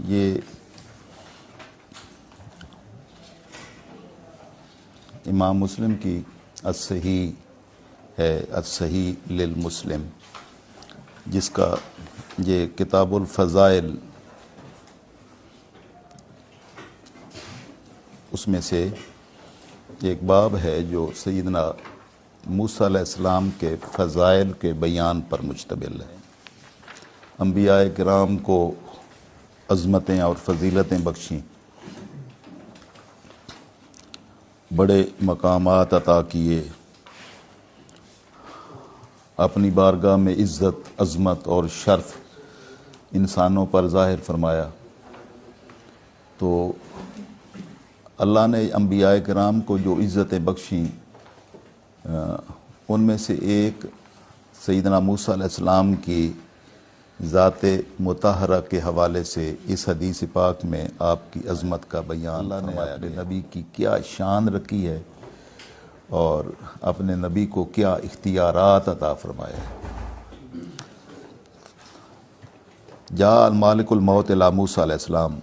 یہ امام مسلم کی الصحیح ہے، الصحیح للمسلم، جس کا یہ کتاب الفضائل اس میں سے ایک باب ہے جو سیدنا موسیٰ علیہ السلام کے فضائل کے بیان پر مشتمل ہے۔ انبیاء کرام کو عظمتیں اور فضیلتیں بخشیں، بڑے مقامات عطا کیے، اپنی بارگاہ میں عزت، عظمت اور شرف انسانوں پر ظاہر فرمایا۔ تو اللہ نے انبیاء کرام کو جو عزتیں بخشیں ان میں سے ایک سیدنا موسیٰ علیہ السلام کی ذات مطہرہ کے حوالے سے اس حدیث پاک میں آپ کی عظمت کا بیان اللہ نے اپنے نبی کی کیا شان رکھی ہے اور اپنے نبی کو کیا اختیارات عطا فرمایا ہے۔ جاء مالک الموت الی موسیٰ علیہ السلام،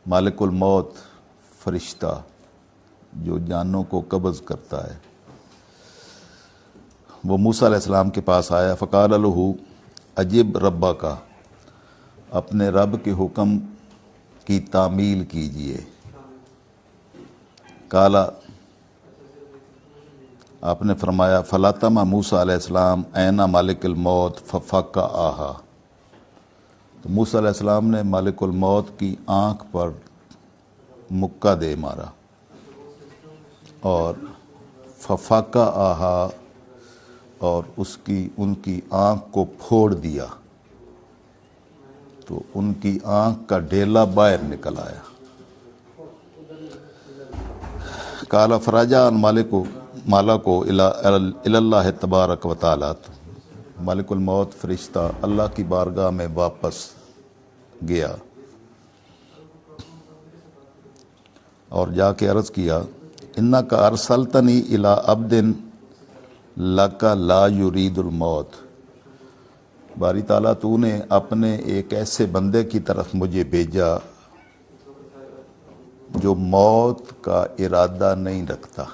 مالک الموت فرشتہ جو جانوں کو قبض کرتا ہے، وہ موسیٰ علیہ السلام کے پاس آیا۔ فقال لہ اجب ربک، اپنے رب کے حکم کی تعمیل کیجئے۔ قال، آپ نے فرمایا فلطم موسیٰ علیہ السلام عین مالک الموت ففقعہا، تو موسیٰ علیہ السلام نے مالک الموت کی آنکھ پر مکہ دے مارا اور ففقعہا، اور ان کی آنکھ کو پھوڑ دیا، تو ان کی آنکھ کا ڈیلا باہر نکل آیا۔ قال فرجع مالک الی اللہ تبارک و تعالی، مالک الموت فرشتہ اللہ کی بارگاہ میں واپس گیا اور جا کے عرض کیا انک ارسلتنی الی عبد لک لا یرید الموت، باری تعالیٰ تو نے اپنے ایک ایسے بندے کی طرف مجھے بھیجا جو موت کا ارادہ نہیں رکھتا،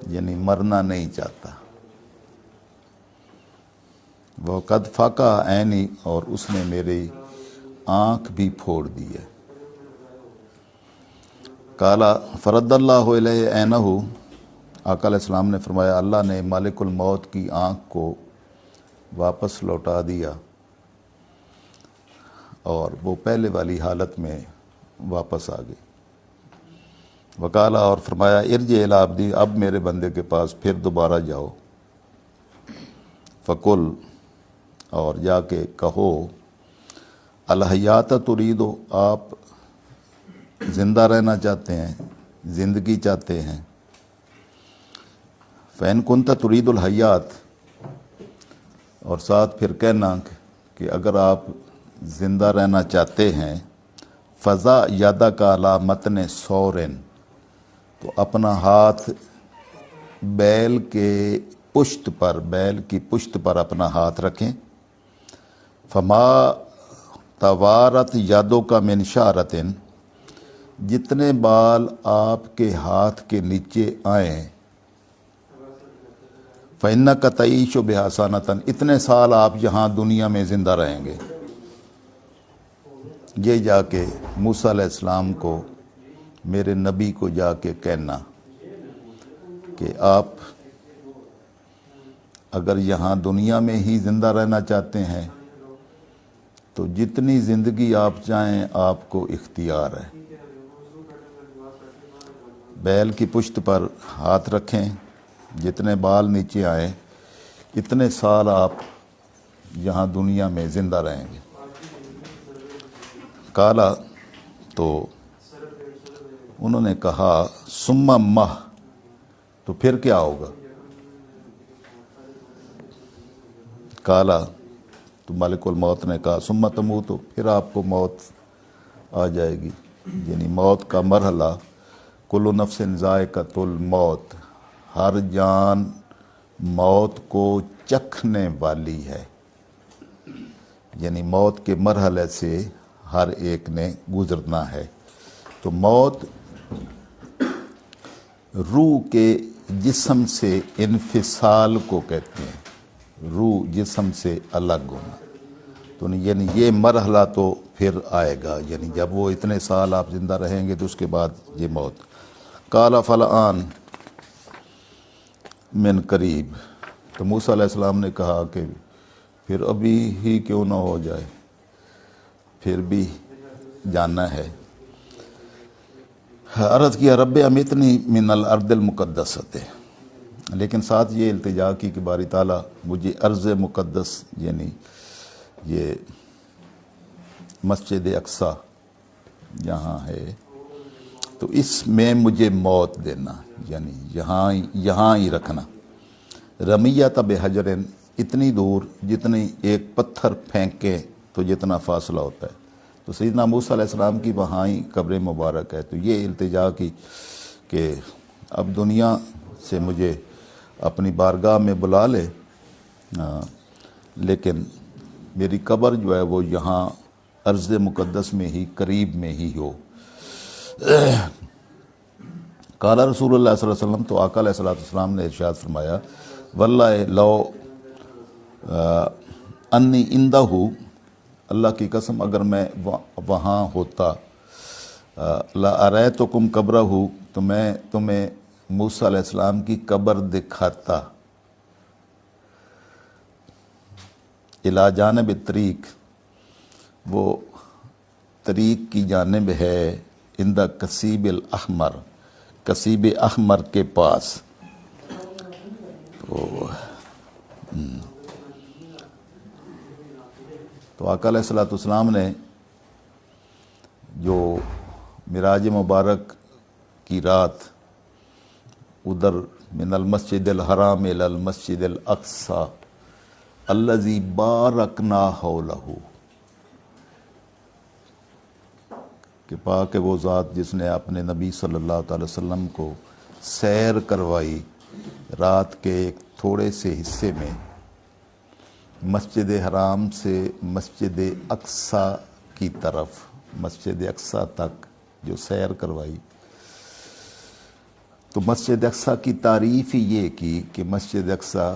یعنی مرنا نہیں چاہتا۔ وہ قد فقع عینی، اور اس نے میری آنکھ بھی پھوڑ دی ہے۔ قال فرد اللہ علیہ عینہ، آقا علیہ السلام نے فرمایا اللہ نے مالک الموت کی آنکھ کو واپس لوٹا دیا اور وہ پہلے والی حالت میں واپس آ گئی۔ وقال، اور فرمایا ارجع الی عبدی، اب میرے بندے کے پاس پھر دوبارہ جاؤ۔ فقل، اور جا کے کہو الحیات ترید، آپ زندہ رہنا چاہتے ہیں، زندگی چاہتے ہیں۔ فَإِن كُنْتَ تُرِيدُ الْحَيَاةَ، اور ساتھ پھر کہنا کہ اگر آپ زندہ رہنا چاہتے ہیں فضا یادک علی متن ثور، تو اپنا ہاتھ بیل کے پشت پر، بیل کی پشت پر اپنا ہاتھ رکھیں۔ فما توارت یادوں کا من شعرۃ، جتنے بال آپ کے ہاتھ کے نیچے آئیں، فَإِنَّكَ تَعِيشُ بِهَا سَنَةً، اتنے سال آپ یہاں دنیا میں زندہ رہیں گے۔ یہ جا کے موسیٰ علیہ السلام کو، میرے نبی کو جا کے کہنا کہ آپ اگر یہاں دنیا میں ہی زندہ رہنا چاہتے ہیں تو جتنی زندگی آپ چاہیں آپ کو اختیار ہے۔ بیل کی پشت پر ہاتھ رکھیں، جتنے بال نیچے آئیں، اتنے سال آپ یہاں دنیا میں زندہ رہیں گے۔ کالا، تو انہوں نے کہا ثم مہ، تو پھر کیا ہوگا؟ کالا، تو مالک الموت نے کہا ثم تموت، تو پھر آپ کو موت آ جائے گی، یعنی موت کا مرحلہ۔ کل نفس ذائقۃ الموت، ہر جان موت کو چکھنے والی ہے۔ یعنی موت کے مرحلے سے ہر ایک نے گزرنا ہے۔ تو موت روح کے جسم سے انفصال کو کہتے ہیں، روح جسم سے الگ ہونا۔ تو یعنی یہ مرحلہ تو پھر آئے گا، یعنی جب وہ اتنے سال آپ زندہ رہیں گے تو اس کے بعد یہ موت۔ قال فالآن من قریب، تو موسیٰ علیہ السلام نے کہا کہ پھر ابھی ہی کیوں نہ ہو جائے، پھر بھی جاننا ہے۔ عرض کیا رب امیتنی من الارض المقدسۃ، لیکن ساتھ یہ التجا کی کہ باری تعالیٰ مجھے ارض مقدس یعنی یہ مسجد اقصی جہاں ہے تو اس میں مجھے موت دینا، یعنی یہاں ہی رکھنا۔ رمیت بحجر، اتنی دور جتنی ایک پتھر پھینکے تو جتنا فاصلہ ہوتا ہے، تو سیدنا موسیٰ علیہ السلام کی وہاں ہی قبر مبارک ہے۔ تو یہ التجا کی کہ اب دنیا سے مجھے اپنی بارگاہ میں بلا لے، لیکن میری قبر جو ہے وہ یہاں ارض مقدس میں ہی قریب میں ہی ہو۔ قال رسول اللہ صلی اللہ علیہ وسلم، تو آقا علیہ السلام نے ارشاد فرمایا واللہ لو انی عندہ، اللہ کی قسم اگر میں وہاں ہوتا، لأریتکم قبرہ، تو میں تمہیں موسیٰ علیہ السلام کی قبر دکھاتا۔ الی جانب الطریق، وہ طریق کی جانب ہے، عند کثیب الاحمر، کثیب احمر کے پاس۔ تو آقا علیہ السلام نے جو معراج مبارک کی رات ادھر من المسجد الحرام الی المسجد الاقصی الذی بارکنا حولہ، کہ پاک وہ ذات جس نے اپنے نبی صلی اللہ تعالی وسلم کو سیر کروائی رات کے ایک تھوڑے سے حصے میں، مسجد حرام سے مسجد اقصی کی طرف، مسجد اقصی تک جو سیر کروائی۔ تو مسجد اقصی کی تعریف ہی یہ کی کہ مسجد اقصی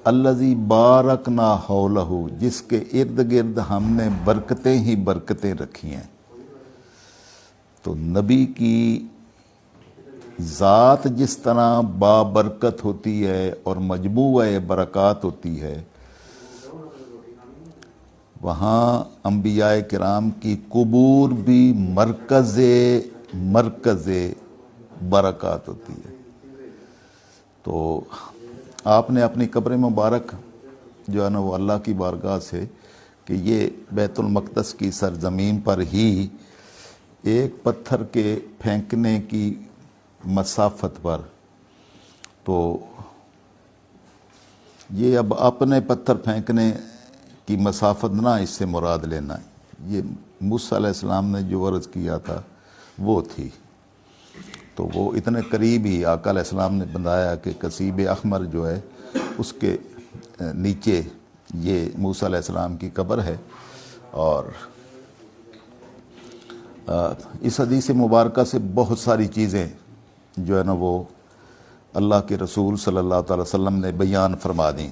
الذی بارکنا حولہ، جس کے ارد گرد ہم نے برکتیں ہی برکتیں رکھی ہیں۔ تو نبی کی ذات جس طرح بابرکت ہوتی ہے اور مجموعہ برکات ہوتی ہے، وہاں انبیاء کرام کی قبور بھی مرکز برکات ہوتی ہے۔ تو آپ نے اپنی قبر مبارک جو ہے نا وہ اللہ کی بارگاہ سے، کہ یہ بیت المقدس کی سرزمین پر ہی ایک پتھر کے پھینکنے کی مسافت پر، تو یہ اب اپنے پتھر پھینکنے کی مسافت نہ اس سے مراد لینا ہے، یہ موسیٰ علیہ السلام نے جو عرض کیا تھا وہ تھی۔ تو وہ اتنے قریب ہی آقا علیہ السلام نے بتایا کہ کثیب احمر جو ہے اس کے نیچے یہ موسیٰ علیہ السلام کی قبر ہے۔ اور اس حدیث مبارکہ سے بہت ساری چیزیں جو ہے نا وہ اللہ کے رسول صلی اللہ تعالی وسلم نے بیان فرما دیں۔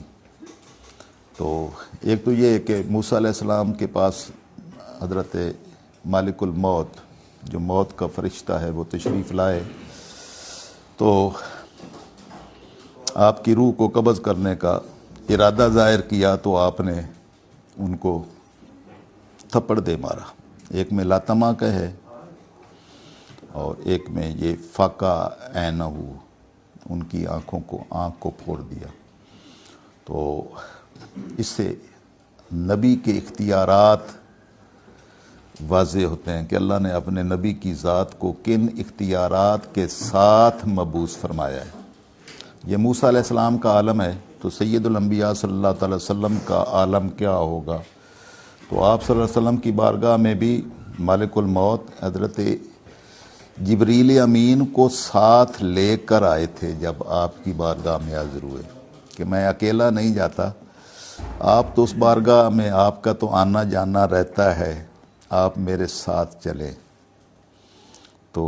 تو ایک تو یہ کہ موسیٰ علیہ السلام کے پاس حضرت مالک الموت جو موت کا فرشتہ ہے وہ تشریف لائے، تو آپ کی روح کو قبض کرنے کا ارادہ ظاہر کیا، تو آپ نے ان کو تھپڑ دے مارا۔ ایک میں لاتما کا ہے اور ایک میں یہ فاقہ عینہ، ان کی آنکھ کو پھوڑ دیا۔ تو اس سے نبی کے اختیارات واضح ہوتے ہیں کہ اللہ نے اپنے نبی کی ذات کو کن اختیارات کے ساتھ مبعوث فرمایا ہے۔ یہ موسیٰ علیہ السلام کا عالم ہے، تو سید الانبیاء صلی اللہ تعالی وسلم کا عالم کیا ہوگا؟ تو آپ صلی اللہ علیہ وسلم کی بارگاہ میں بھی مالک الموت حضرت جبریل امین کو ساتھ لے کر آئے تھے جب آپ کی بارگاہ میں حاضر ہوئے، کہ میں اکیلا نہیں جاتا، آپ تو اس بارگاہ میں آپ کا تو آنا جانا رہتا ہے، آپ میرے ساتھ چلیں۔ تو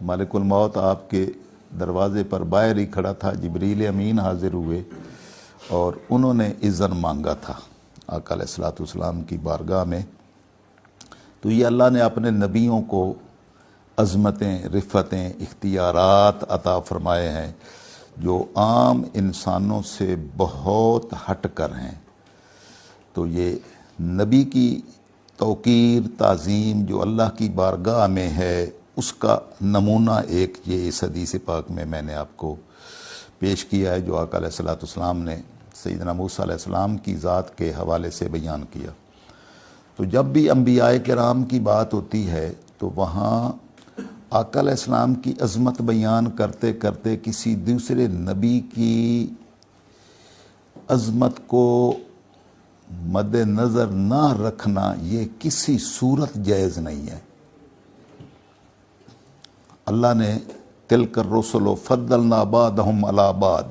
ملک الموت آپ کے دروازے پر باہر ہی کھڑا تھا، جبریل امین حاضر ہوئے اور انہوں نے اذن مانگا تھا آقا علیہ الصلوۃ والسلام کی بارگاہ میں۔ تو یہ اللہ نے اپنے نبیوں کو عظمتیں، رفتیں، اختیارات عطا فرمائے ہیں جو عام انسانوں سے بہت ہٹ کر ہیں۔ تو یہ نبی کی توقیر، تعظیم جو اللہ کی بارگاہ میں ہے، اس کا نمونہ ایک یہ اس حدیث پاک میں نے آپ کو پیش کیا ہے جو آقا علیہ الصلوۃ والسلام نے سیدنا موسیٰ علیہ السلام کی ذات کے حوالے سے بیان کیا۔ تو جب بھی انبیاء کرام کی بات ہوتی ہے تو وہاں آقا علیہ السلام کی عظمت بیان کرتے کرتے کسی دوسرے نبی کی عظمت کو مد نظر نہ رکھنا یہ کسی صورت جائز نہیں ہے۔ اللہ نے تلک الرسل فضلنا بعضهم علی بعض،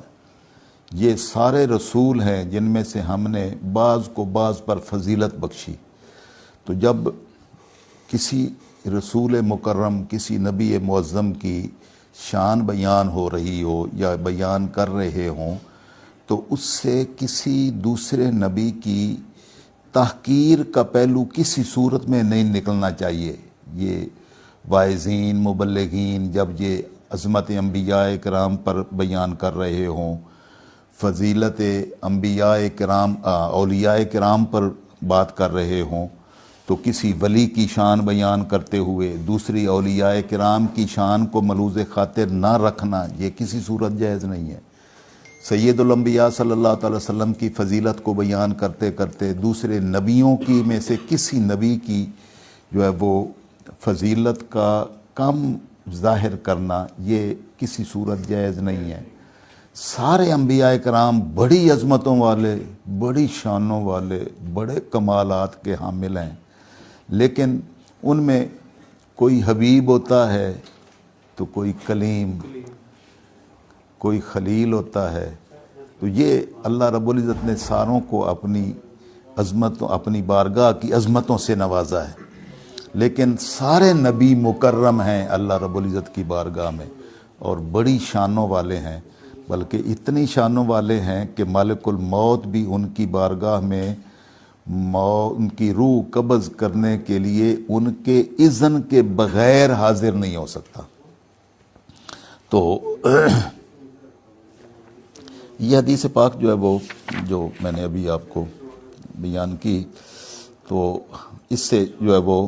یہ سارے رسول ہیں جن میں سے ہم نے بعض کو بعض پر فضیلت بخشی۔ تو جب کسی رسول مکرم، کسی نبی معظم کی شان بیان ہو رہی ہو یا بیان کر رہے ہوں تو اس سے کسی دوسرے نبی کی تحقیر کا پہلو کسی صورت میں نہیں نکلنا چاہیے۔ یہ واعظین، مبلغین جب یہ عظمت انبیاء کرام پر بیان کر رہے ہوں، فضیلت انبیاء کرام، اولیاء کرام پر بات کر رہے ہوں، تو کسی ولی کی شان بیان کرتے ہوئے دوسری اولیاء کرام کی شان کو ملوز خاطر نہ رکھنا یہ کسی صورت جائز نہیں ہے۔ سید الانبیاء صلی اللہ تعالی وسلم کی فضیلت کو بیان کرتے کرتے دوسرے نبیوں کی میں سے کسی نبی کی جو ہے وہ فضیلت کا کم ظاہر کرنا یہ کسی صورت جائز نہیں ہے۔ سارے انبیاء کرام بڑی عظمتوں والے، بڑی شانوں والے، بڑے کمالات کے حامل ہیں، لیکن ان میں کوئی حبیب ہوتا ہے تو کوئی کلیم، کوئی خلیل ہوتا ہے۔ تو یہ اللہ رب العزت نے ساروں کو اپنی عظمتوں، اپنی بارگاہ کی عظمتوں سے نوازا ہے، لیکن سارے نبی مکرم ہیں اللہ رب العزت کی بارگاہ میں اور بڑی شانوں والے ہیں، بلکہ اتنی شانوں والے ہیں کہ ملک الموت بھی ان کی بارگاہ میں ان کی روح قبض کرنے کے لیے ان کے اذن کے بغیر حاضر نہیں ہو سکتا۔ تو یہ حدیث پاک جو ہے وہ جو میں نے ابھی آپ کو بیان کی، تو اس سے جو ہے وہ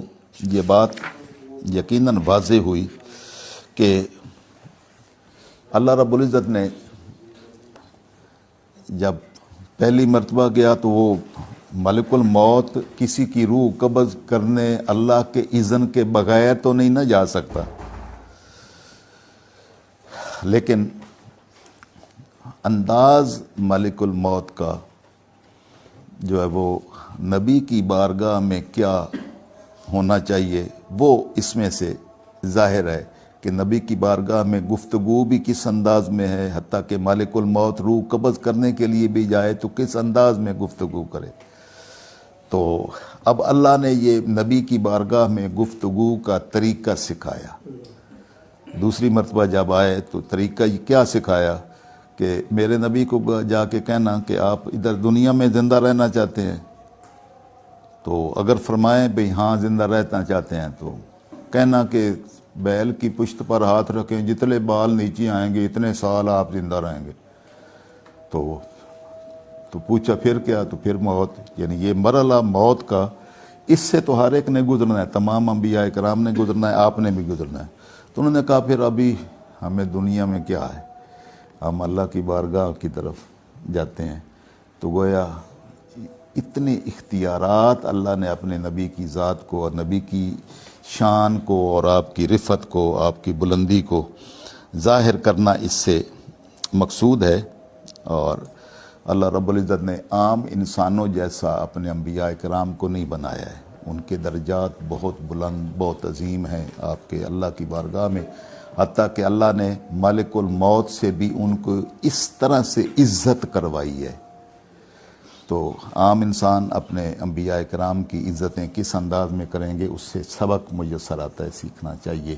یہ بات یقیناً واضح ہوئی کہ اللہ رب العزت نے جب پہلی مرتبہ گیا تو وہ ملک الموت کسی کی روح قبض کرنے اللہ کے اذن کے بغیر تو نہیں نہ جا سکتا، لیکن انداز ملک الموت کا جو ہے وہ نبی کی بارگاہ میں کیا ہونا چاہیے وہ اس میں سے ظاہر ہے کہ نبی کی بارگاہ میں گفتگو بھی کس انداز میں ہے، حتیٰ کہ ملک الموت روح قبض کرنے کے لیے بھی جائے تو کس انداز میں گفتگو کرے۔ تو اب اللہ نے یہ نبی کی بارگاہ میں گفتگو کا طریقہ سکھایا۔ دوسری مرتبہ جب آئے تو طریقہ کیا سکھایا کہ میرے نبی کو جا کے کہنا کہ آپ ادھر دنیا میں زندہ رہنا چاہتے ہیں، تو اگر فرمائیں بھئی ہاں زندہ رہنا چاہتے ہیں تو کہنا کہ بیل کی پشت پر ہاتھ رکھیں، جتنے بال نیچے آئیں گے اتنے سال آپ زندہ رہیں گے۔ تو پوچھا پھر کیا؟ تو پھر موت، یعنی یہ مرحلہ موت کا اس سے تو ہر ایک نے گزرنا ہے، تمام انبیاء کرام نے گزرنا ہے، آپ نے بھی گزرنا ہے۔ تو انہوں نے کہا پھر ابھی ہمیں دنیا میں کیا ہے، ہم اللہ کی بارگاہ کی طرف جاتے ہیں۔ تو گویا اتنے اختیارات اللہ نے اپنے نبی کی ذات کو اور نبی کی شان کو اور آپ کی رفت کو، آپ کی بلندی کو ظاہر کرنا اس سے مقصود ہے۔ اور اللہ رب العزت نے عام انسانوں جیسا اپنے انبیاء کرام کو نہیں بنایا ہے، ان کے درجات بہت بلند، بہت عظیم ہیں آپ کے اللہ کی بارگاہ میں، حتیٰ کہ اللہ نے ملک الموت سے بھی ان کو اس طرح سے عزت کروائی ہے تو عام انسان اپنے انبیاء کرام کی عزتیں کس انداز میں کریں گے، اس سے سبق میسر آتا ہے، سیکھنا چاہیے۔